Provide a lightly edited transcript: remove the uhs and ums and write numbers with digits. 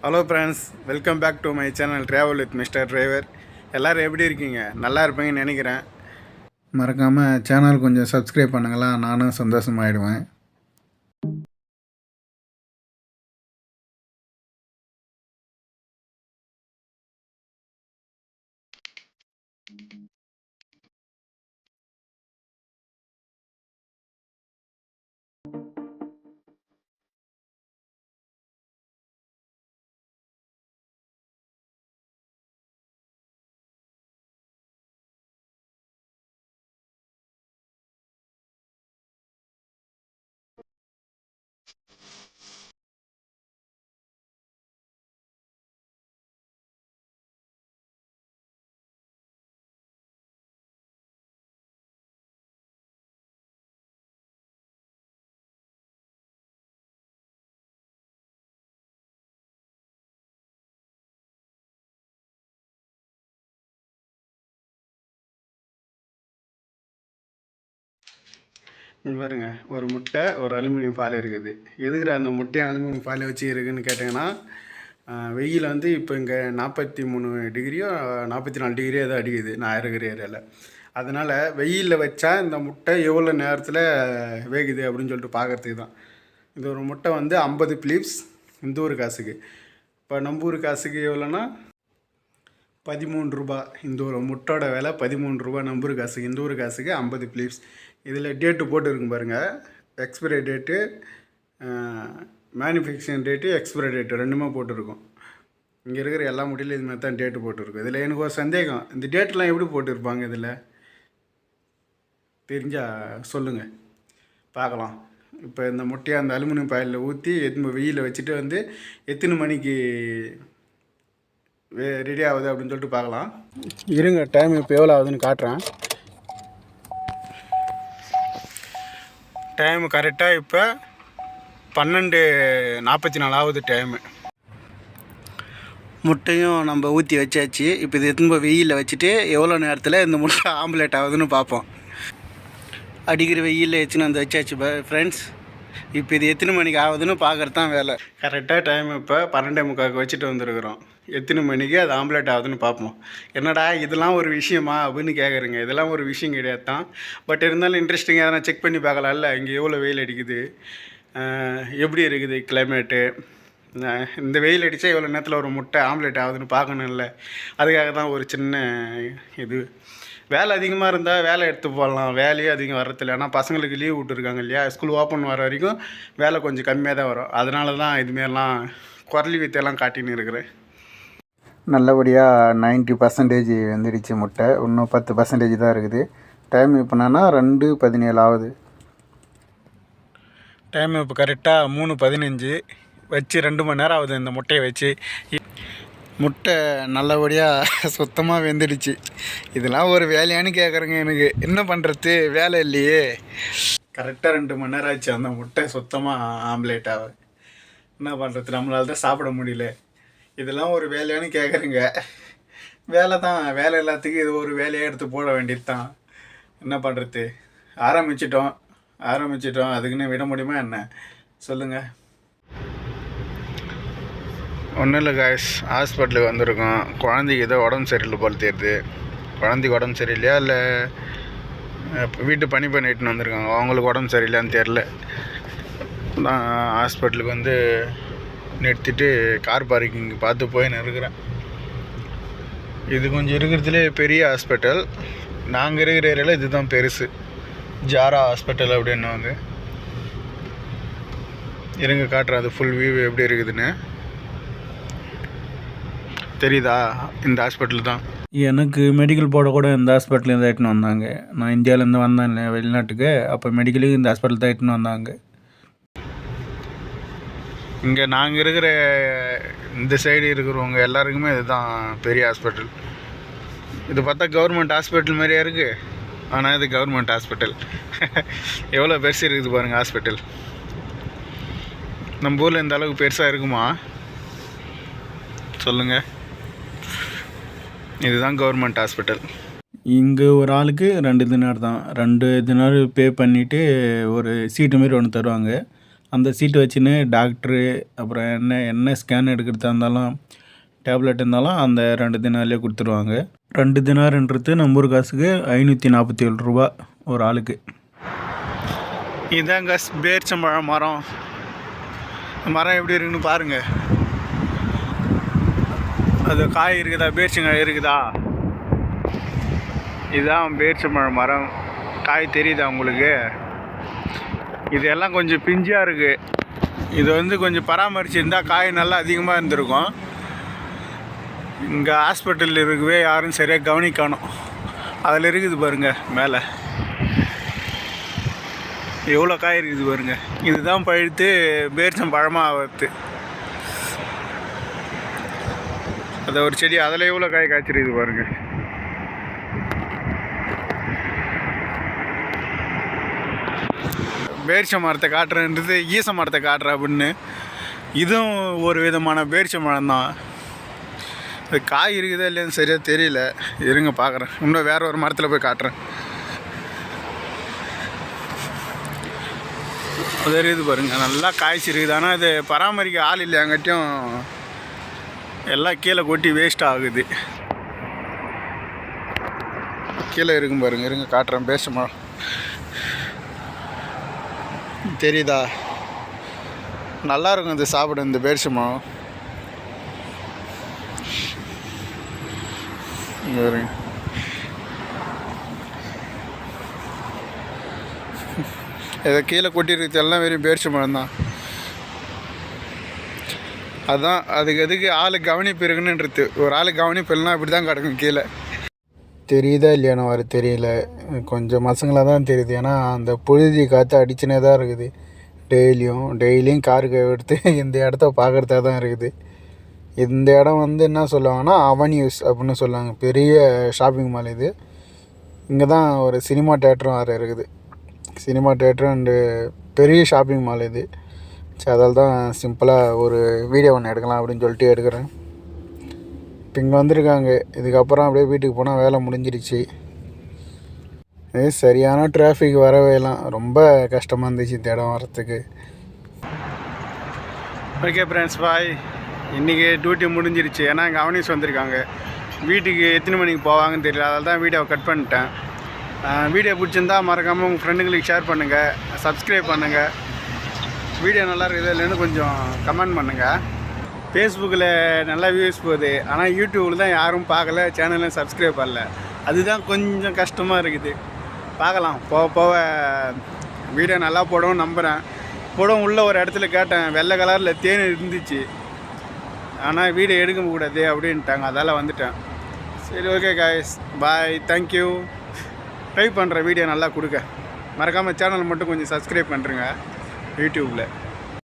Hello friends, welcome back to my channel travel with mister driver. எல்லோரும் எப்படி இருக்கீங்க? நல்லா இருப்பீங்கன்னு நினைக்கிறேன். மறக்காமல் சேனல் கொஞ்சம் சப்ஸ்கிரைப் பண்ணுங்களா, நானும் சந்தோஷமாயிடுவேன். இங்கே பாருங்க, ஒரு முட்டை, ஒரு அலுமினியம் ஃபாயில் இருக்குது. எதுக்குற அந்த முட்டையை அலுமினியம் ஃபாயில் வச்சு இருக்குதுன்னு கேட்டிங்கன்னா, வெயில் வந்து இப்போ இங்கே 43 டிகிரியோ 44 டிகிரியோ ஏதோ அடிக்குது நான் இருக்கிற ஏரியாவில். அதனால் வெயிலில் வச்சா இந்த முட்டை எவ்வளோ நேரத்தில் வேகுது அப்படின்னு சொல்லிட்டு பார்க்குறதுக்கு தான். இந்த ஒரு முட்டை வந்து 50 பிலிப்ஸ் இந்த ஊர் காசுக்கு. இப்போ நம்ம ஊர் காசுக்கு எவ்வளோன்னா 13 ரூபா. இந்த ஒரு முட்டோட விலை 13 ரூபா நம்ம ஊர் காசுக்கு. இந்த ஊர் காசுக்கு 50 பிலிப்ஸ். இதில் டேட்டு போட்டுருக்கும் பாருங்கள், expiry date, manufacturing date, expiry date ரெண்டுமே போட்டுருக்கும். இங்கே இருக்கிற எல்லா முட்டையிலும் இது மாதிரி தான் டேட்டு போட்டுருக்கும். இதில் எனக்கு ஒரு சந்தேகம், இந்த டேட்டெலாம் எப்படி போட்டுருப்பாங்க? இதில் தெரிஞ்சால் சொல்லுங்கள், பார்க்கலாம். இப்போ இந்த முட்டையை அந்த அலுமினியம் பாயிலில் ஊற்றி வெயிலில் வச்சுட்டு வந்து எத்தனை மணிக்கு ரெடி ஆகுது அப்படின்னு சொல்லிட்டு பார்க்கலாம். இருங்க, டைம் இப்போ எவ்வளோ ஆகுதுன்னு காட்டுறேன். டைமு கரெக்டாக இப்போ 12:44 ஆகுது டைமு. முட்டையும் நம்ம ஊற்றி வச்சாச்சு. இப்போ இது திரும்ப வெயிலில் வச்சுட்டு எவ்வளோ நேரத்தில் இந்த முட்டை ஆம்லேட் ஆகுதுன்னு பார்ப்போம். அடிக்கிற வெயிலில் வச்சுன்னு வந்து வச்சாச்சு ஃப்ரெண்ட்ஸ். இப்போ இது எத்தனை மணிக்கு ஆகுதுன்னு பார்க்குறது தான் வேலை. கரெக்டாக டைம் இப்போ 12:45 வச்சுட்டு வந்துருக்குறோம். எத்தனை மணிக்கு அது ஆம்லேட் ஆகுதுன்னு பார்ப்போம். என்னடா இதெல்லாம் ஒரு விஷயமா அப்படின்னு கேட்குறீங்க. இதெல்லாம் ஒரு விஷயம் கிடையாது தான். பட் இருந்தாலும் இன்ட்ரெஸ்டிங்காக எதனா செக் பண்ணி பார்க்கலாம்ல. இங்கே எவ்வளோ வெயில் அடிக்குது, எப்படி இருக்குது கிளைமேட்டு. இந்த வெயில் அடித்தா எவ்வளோ நேரத்தில் ஒரு முட்டை ஆம்லேட் ஆகுதுன்னு பார்க்கணும்ல. அதுக்காக தான் ஒரு சின்ன இது. வேலை அதிகமாக இருந்தால் வேலை எடுத்து போடலாம், வேலையே அதிகம் வரதில்லை. ஆனால் பசங்களுக்கு லீவ் விட்டுருக்காங்க இல்லையா, ஸ்கூல் ஓப்பன் வர வரைக்கும் வேலை கொஞ்சம் கம்மியாக தான் வரும். அதனால தான் இதுமாரிலாம் குரலி வித்தையெல்லாம் காட்டின்னு இருக்கிறேன். நல்லபடியாக 90% வந்துடுச்சு முட்டை. இன்னும் 10% தான் இருக்குது. டைம் இப்போனா 2:17 ஆகுது. டைம் இப்போ கரெக்டாக 3:15 வச்சு 2 மணி நேரம் ஆகுது இந்த முட்டையை வச்சு. முட்டை நல்லபடியாக சுத்தமாக வெந்துடுச்சு. இதெல்லாம் ஒரு வேலையானு கேட்குறேங்க. எனக்கு என்ன பண்ணுறது, வேலை இல்லையே. கரெக்டாக 2 மணி நேரம் ஆச்சு அந்த முட்டை சுத்தமாக ஆம்லேட் ஆக. என்ன பண்ணுறது, நம்மளால தான் சாப்பிட முடியல. இதெல்லாம் ஒரு வேலையானு கேட்குறேங்க. வேலை தான், வேலை எல்லாத்துக்கும் இது ஒரு வேலையாக எடுத்து போட வேண்டியது தான். என்ன பண்ணுறது, ஆரம்பிச்சிட்டோம். அதுக்குன்னு விட முடியுமா என்ன, சொல்லுங்கள். ஒன்றும் இல்லை காய்ஸ், ஹாஸ்பிட்டலுக்கு வந்திருக்கோம். குழந்தைக்கு ஏதோ உடம்பு சரியில்லை போல் தெரியுது. குழந்தைக்கு உடம்பு சரியில்லையா இல்லை வீட்டு பணி பண்ணிட்டுன்னு வந்திருக்காங்க, அவங்களுக்கு உடம்பு சரியில்லையான்னு தெரில. நான் ஹாஸ்பிட்டலுக்கு வந்து நிறுத்திட்டு கார் பார்க்கிங் பார்த்து போயின்னு இருக்கிறேன். இது கொஞ்சம் இருக்கிறதுலே பெரிய ஹாஸ்பிட்டல். நாங்கள் இருக்கிற ஏரியாவில் இது தான் பெருசு, ஜாரா ஹாஸ்பிட்டல் அப்படின்னு வந்து. இருங்க காட்டுறேன் அது ஃபுல் வியூ எப்படி இருக்குதுன்னு. தெரியுதா? இந்த ஹாஸ்பிட்டல் தான். எனக்கு மெடிக்கல் போட கூட இந்த ஹாஸ்பிட்டல் தான் இட்டுன்னு வந்தாங்க. நான் இந்தியாவிலேருந்து வந்தேன் வெளிநாட்டுக்கு, அப்போ மெடிக்கலுக்கு இந்த ஹாஸ்பிட்டல் தான் இட்டுன்னு வந்தாங்க. இங்கே நாங்கள் இருக்கிற இந்த சைடு இருக்கிறவங்க எல்லாருக்குமே இதுதான் பெரிய ஹாஸ்பிட்டல். இது பார்த்தா கவர்மெண்ட் ஹாஸ்பிட்டல் மாதிரியா இருக்குது, ஆனால் இது கவர்மெண்ட் ஹாஸ்பிட்டல். எவ்வளோ பெருசு இருக்குது பாருங்கள் ஹாஸ்பிட்டல். நம்ம ஊரில் இந்த அளவுக்கு பெருசாக இருக்குமா சொல்லுங்கள். இதுதான் கவர்மெண்ட் ஹாஸ்பிட்டல். இங்கே ஒரு ஆளுக்கு 2 தினார் தான். 2 தினார் பே பண்ணிவிட்டு ஒரு சீட்டு மாரி ஒன்று தருவாங்க. அந்த சீட்டு வச்சுன்னு டாக்டரு அப்புறம் என்ன ஸ்கேன் எடுக்கிறதா இருந்தாலும் டேப்லெட் இருந்தாலும் அந்த 2 தினாலே கொடுத்துருவாங்க. 2 தினார்ன்றது நம்ம ஊர் காசுக்கு 547 ரூபா ஒரு ஆளுக்கு. இதாங்க பேரிச்சம்பழம் மரம். மரம் எப்படி இருக்குன்னு பாருங்கள். அது காய் இருக்குதா, பேரிச்சங்காய் இருக்குதா? இதுதான் பேரிச்சம்பழம் மரம். காய் தெரியுதா உங்களுக்கு? இதெல்லாம் கொஞ்சம் பிஞ்சாக இருக்குது. இது கொஞ்சம் பராமரிச்சிருந்தால் காய் நல்லா அதிகமாக இருந்திருக்கும். இங்கே ஹாஸ்பிட்டலில் இருக்கவே யாரும் சரியாக கவனிக்கணும். அதில் இருக்குது பாருங்கள் மேலே எவ்வளோ காய் இருக்குது பாருங்கள். இதுதான் பழுத்து பேரிச்சம்பழமாக ஆகுது. அதை ஒரு செடி அதில் எவ்வளோ காய் காய்ச்சிருக்குது பாருங்கள். பேரிச்ச மரத்தை காட்டுறன்றது ஈச மரத்தை காட்டுற அப்படின்னு. இதுவும் ஒரு விதமான பேரிச்ச மரம் தான். அது காய் இருக்குதா இல்லைன்னு சரியாக தெரியல. இருங்க பார்க்குறேன். இன்னும் வேறு ஒரு மரத்தில் போய் காட்டுறேன். அது இருக்குது பாருங்கள், நல்லா காய்ச்சிருக்குது. ஆனால் அது பராமரிக்க ஆள் இல்லை. அங்கிட்டையும் எல்லாம் கீழே கொட்டி வேஸ்ட் ஆகுது. கீழே இருக்கும் பாருங்கள். இருங்க காட்டுறேன். பேரிச்ச மரம் தெரியுதா? நல்லாயிருக்கும் இது சாப்பிட. இந்த பேரிச்ச மரம் இதை கீழே கொட்டிருக்கு. எல்லாம் வெறும் பேரிச்ச மரம் தான். அதுதான் அதுக்கு ஆள் கவனிப்பு இருக்குன்னுன்றது. ஒரு ஆள் கவனிப்பு இல்லைன்னா இப்படி தான் கிடக்கும் கீழே. தெரியுதா இல்லையானோ வர தெரியல. கொஞ்சம் மசங்களாக தான் தெரியுது. ஏன்னா அந்த புழுதி காற்று அடிச்சுனே தான் இருக்குது. டெய்லியும் காருக்கு எடுத்து இந்த இடத்த பார்க்குறதா தான் இருக்குது. இந்த இடம் என்ன சொல்லுவாங்கன்னா அவென்யூஸ் அப்படின்னு சொல்லுவாங்க. பெரிய ஷாப்பிங் மால் இது. இங்கே தான் ஒரு சினிமா தேட்டரும் வேறு இருக்குது. சினிமா தேட்டரும் அண்டு பெரிய ஷாப்பிங் மால் இது. சரி, அதால் தான் சிம்பிளாக ஒரு வீடியோ ஒன்று எடுக்கலாம் அப்படின்னு சொல்லிட்டு எடுக்கிறேன். இப்போ இங்கே வந்திருக்காங்க. இதுக்கப்புறம் அப்படியே வீட்டுக்கு போனால் வேலை முடிஞ்சிருச்சு. இது சரியான டிராஃபிக் வரவேலாம். ரொம்ப கஷ்டமாக இருந்துச்சு இந்த இடம் வரத்துக்கு. ஓகே ஃப்ரெண்ட்ஸ், பாய். இன்றைக்கி டியூட்டி முடிஞ்சிருச்சு. ஏன்னா இங்கே அவனிஸ் வந்திருக்காங்க. வீட்டுக்கு எத்தனை மணிக்கு போவாங்கன்னு தெரியல. அதனால தான் வீடியோவை கட் பண்ணிட்டேன். வீடியோ பிடிச்சிருந்தா மறக்காமல் உங்கள் ஃப்ரெண்டுங்களுக்கு ஷேர் பண்ணுங்கள், சப்ஸ்கிரைப் பண்ணுங்கள். வீடியோ நல்லா இருக்குது இல்லைன்னு கொஞ்சம் கமெண்ட் பண்ணுங்கள். ஃபேஸ்புக்கில் நல்லா வியூஸ் போகுது. ஆனால் யூடியூப்பில் தான் யாரும் பார்க்கல, சேனலில் சப்ஸ்கிரைப் பண்ணல. அதுதான் கொஞ்சம் கஷ்டமாக இருக்குது. பார்க்கலாம், போக போக வீடியோ நல்லா போடவும் நம்புகிறேன். போடவும் உள்ள ஒரு இடத்துல கேட்டேன், வெள்ளை கலரில் தேன் இருந்துச்சு. ஆனால் வீடியோ எடுக்க கூடாது அப்படின்ட்டாங்க. அதால் வந்துட்டேன். சரி, ஓகே காய்ஸ், பாய், தேங்க்யூ. ட்ரை பண்ணுற வீடியோ நல்லா கொடுக்க. மறக்காமல் சேனல் மட்டும் கொஞ்சம் சப்ஸ்கிரைப் பண்ணுறேங்க யூடியூப்பில்.